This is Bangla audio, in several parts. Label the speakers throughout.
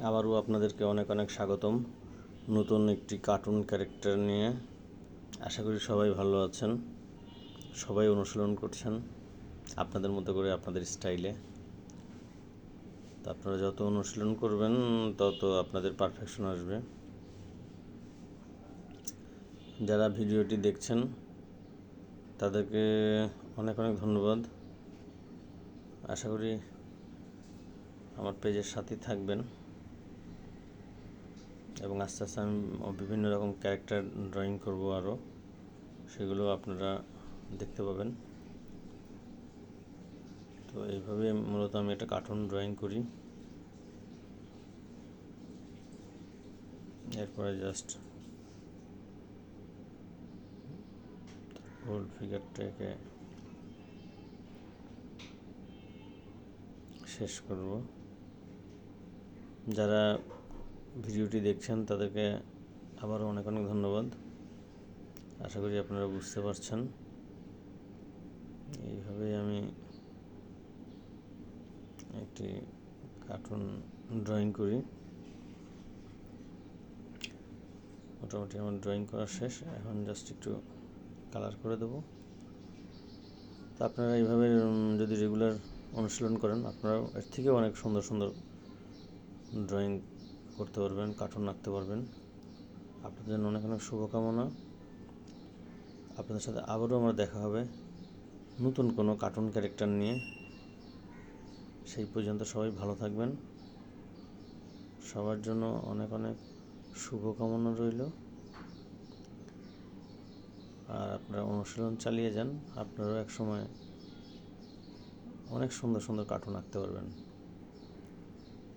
Speaker 1: আবারও আপনাদেরকে অনেক অনেক স্বাগতম নতুন একটি কার্টুন ক্যারেক্টার নিয়ে। আশা করি সবাই ভালো আছেন, সবাই অনুশীলন করছেন আপনাদের মতো করে আপনাদের স্টাইলে। তো আপনারা যত অনুশীলন করবেন তত আপনাদের পারফেকশন আসবে। যারা ভিডিওটি দেখছেন তাদেরকে অনেক অনেক ধন্যবাদ। আশা করি আমার পেজের সাথেই থাকবেন এবং আস্তে আস্তে আমি বিভিন্ন রকম ক্যারেক্টার ড্রয়িং করব, আরও সেগুলো আপনারা দেখতে পাবেন। তো এইভাবে মূলত আমি একটা কার্টুন ড্রয়িং করি। এরপরে জাস্ট হোল ফিগারটাকে শেষ করব। যারা ভিডিওটি দেখছেন তাদেরকে আবারও অনেক অনেক ধন্যবাদ। আশা করি আপনারা বুঝতে পারছেন। এইভাবেই আমি একটি কার্টুন ড্রয়িং করি। মোটামুটি আমার ড্রয়িং করা শেষ, এখন জাস্ট একটু কালার করে দেবো। তো আপনারা এইভাবে যদি রেগুলার অনুশীলন করেন আপনারাও এর থেকেও অনেক সুন্দর সুন্দর ড্রয়িং করতে পারবেন, কার্টুন আঁকতে পারবেন। আপনাদের জন্য অনেক অনেক শুভকামনা। আপনাদের সাথে আবারও আমার দেখা হবে নতুন কোনো কার্টুন ক্যারেক্টার নিয়ে। সেই পর্যন্ত সবাই ভালো থাকবেন। সবার জন্য অনেক অনেক শুভকামনা রইল। আর আপনারা অনুশীলন চালিয়ে যান, আপনারাও এক সময় অনেক সুন্দর সুন্দর কার্টুন আঁকতে পারবেন।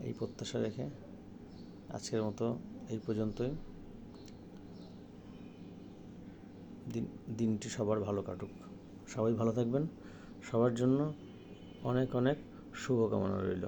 Speaker 1: এই প্রত্যাশা রেখে আজকের মতো এই পর্যন্তই। দিনটি সবার ভালো কাটুক, সবাই ভালো থাকবেন। সবার জন্য অনেক অনেক শুভকামনা রইল।